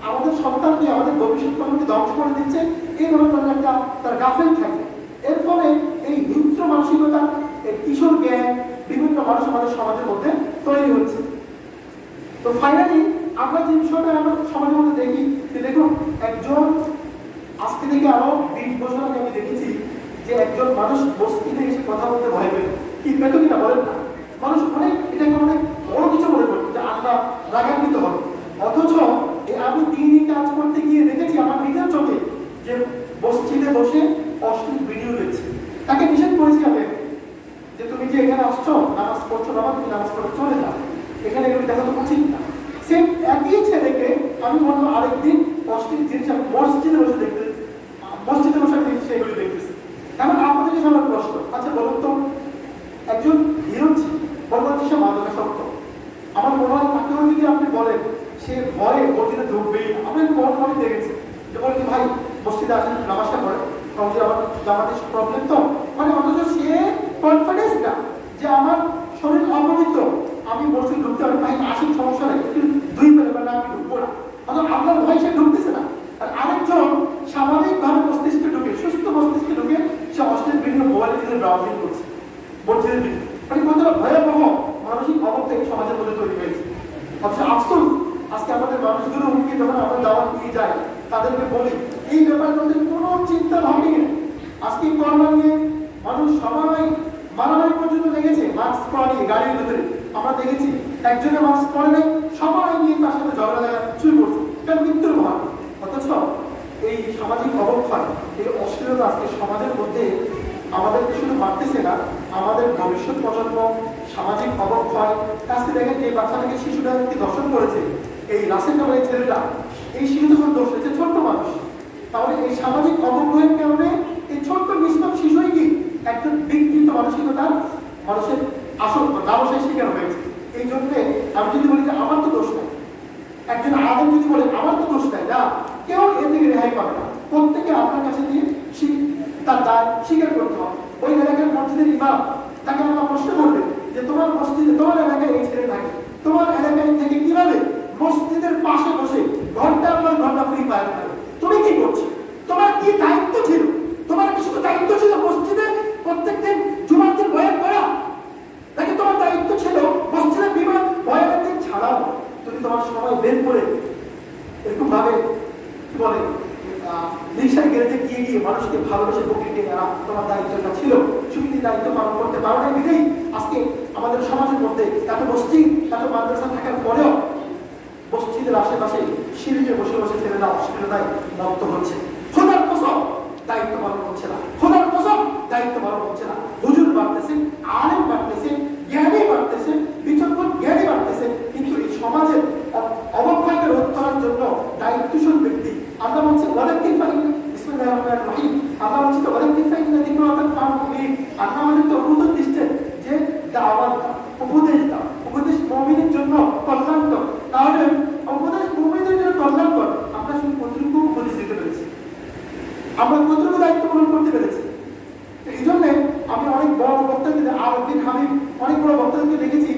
আমাদের সন্তানকে, আমাদের ভবিষ্যৎ প্রজন্মকে ধ্বংস করে দিচ্ছে, এই ধরনের একটা তার গাফেল থাকে। এর ফলে এই হিংস্র মানসিকতা, এই কিশোর জ্ঞান বিভিন্ন মানুষ আমাদের সমাজের মধ্যে তৈরি হচ্ছে। তো ফাইনালি আমরা যে বিষয়টা আমরা সমাজের মধ্যে দেখি যে দেখুন, একজন আজকে থেকে আরো 20 বছর আগে আমি দেখেছি যে একজন মানুষ বস্তিতে এসে কথা বলতে ভয় পেত, কি পেত কিনা বলেন না, মানুষ অনেক এটাকে অনেক বড় কিছু মনে করতো যে আল্লাহ রাগান্বিত হবে। অথচ আমি দিনই কাজ করতে গিয়ে দেখেছি আমার নিজের চোখে যে বস্তিতে বসে অশ্লীল ভিডিও দেখছে। তাকে নিষেধ করেছি আমি যে তুমি যে এখানে আসছো নামাজ পড়ছো না, তুমি নামাজ পড়ে চলে যাও, এখানে এগুলো দেখা তো উচিত না। সে একই ছেলেকে আমি বলবো আরেকদিন অশ্লীল জিনিস আমি মসজিদে বসে দেখতে, মসজিদে বসে আমি সেগুলো দেখতেছি। এমন আপনাদের কাছে আমার প্রশ্ন, আচ্ছা বলুন তো, একজন হিরো বলবো সে মাদকাসক্ত, আমার মনে হয় তাকেও যদি আপনি বলেন সে ভয়ে মসজিদে ঢুকবেই না। আমি মনে দেখেছি যে বলছি ভাই মসজিদে আসেন নামাজটা পড়ে, কারণ আমার জামাতের প্রবলেম তো মানে, অথচ সে কনফিডেন্স না যে আমার শরীর অপবিত্র, আমি মসজিদ ঢুকতে পারি, ভাই আসেন সমস্যা নেই, দুই ফেলে না আমি ঢুকবো না, অথচ আপনার ভয় সে ঢুকতেছে না। আর আরেকজন স্বাভাবিকভাবে মস্তিষ্কে ঢুকে, সুস্থ মস্তিষ্কে ঢুকে সে অশ্লীল ভিডিও মোবাইলের ভিতরে ব্রাউজিং করছে মসজিদের ভিতরে, মানে কতটা ভয়াবহ মানসিক অবস্থা এই সমাজের মধ্যে তৈরি হয়েছে। অথচ আফসোস আজকে আমাদের মানুষগুলো মুখে যখন আমরা দাওয়াত নিয়ে যাই তাদেরকে বলি এই ব্যাপারের মধ্যে কোনো চিন্তা ভাবি নেই। আজকে করোনা নিয়ে মানুষ সবাই মারামারি পর্যন্ত লেগেছে মাস্ক পরা নিয়ে গাড়ির ভিতরে, আমরা দেখেছি একজনের মাস্ক পরে নেই সবাই নিয়ে তার সাথে ঝগড়া লাগা শুরু করছে, কারণ মৃত্যুর ভয়। অথচ এই সামাজিক অবক্ষয়, এই অশ্লীলতা আজকে সমাজের মধ্যে আমাদেরকে শুধু মারতেছে না, আমাদের ভবিষ্যৎ প্রজন্ম সামাজিক অবক্ষয়। আজকে দেখেন যে বাচ্চাটাকে শিশুটাকে দর্শন করেছে, এই রাসেল নামের ছেলেটা, এই শিশু তখন দোষ হয়েছে ছোট্ট মানুষ। তাহলে এই সামাজিক অবক্ষয়ের কারণে এই ছোট্ট নিষ্পাপ শিশুই কি একজন বিকৃত মানসিকতার মানুষের আসক্ত লালসায় শিকার হয়েছে। এই জন্য আমি যদি বলি যে আমার তো দোষ নাই, একজন আলেম যদি বলে আমার তো দোষ নাই, না কেউ এ থেকে রেহাই পাবে না, প্রত্যেকে আপনার কাছে দিয়ে তার দায় স্বীকার করতে হবে। ওই এলাকার মসজিদের ইমাম তাকে আমরা প্রশ্ন করবে যে তোমার মসজিদে, তোমার এলাকায় এই ছেলে থাকে, তোমার এলাকায় থেকে কিভাবে মসজিদের পাশে বসে ঘন্টার পর ঘন্টা ফ্রি ফায়ার করে, তুমি কি করছো, তোমার কি দায়িত্ব ছিল, তোমার কি শুধু দায়িত্ব ছিল মসজিদে প্রত্যেকদিন জুমার দিন বয়ান করা, নাকি তোমার দায়িত্ব ছিল মসজিদের বিমান বয়ানের দিন ছাড়াও তুমি তোমার সময় বের করে এরকম ভাবে কি বলে রিক্সায় গ্যারেজে গিয়ে গিয়ে মানুষকে ভালোবেসে বকে নিয়ে আনা তোমার দায়িত্বটা ছিল। তুমি দায়িত্ব পালন করতে পারো না বিধেই আজকে আমাদের সমাজের মধ্যে এত মসজিদ এত মাদ্রাসা থাকার পরেও মসজিদের আশেপাশে সিঁড়িতে বসে বসে ছেলেরা অশ্লীলতায় মত্ত হচ্ছে। খোদার কসম দায়িত্ব পালন হচ্ছে না, খোদার কসম দায়িত্ব পালন হচ্ছে না। হুজুর বাড়তেছে, আলেম বাড়তেছে, জ্ঞানী বাড়তেছে, বিচক্ষণ জ্ঞানী বাড়তেছে, কিন্তু এই সমাজের অবক্ষয়কে রোধ করার জন্য দায়িত্বশীল ব্যক্তি আমরা বলছি আল্লাহ বলছি তো আল্লাহ আমাদেরকে অনুমোদন দিচ্ছেন যে দাওয়াত দাও, উপদেশ দাও, উপদেশ মুমিনের জন্য কল্যাণকর। তাহলে উপদেশ মুমিনের জন্য কল্যাণকর, আমরা শুধু কতটুকু উপদেশ দিতে পেরেছি, আমরা কতটুকু দায়িত্ব পালন করতে পেরেছি। এই জন্য আমি অনেক বড় বক্তাদের আরবিন হাবিব অনেক বড় বক্তাদেরকে দেখেছি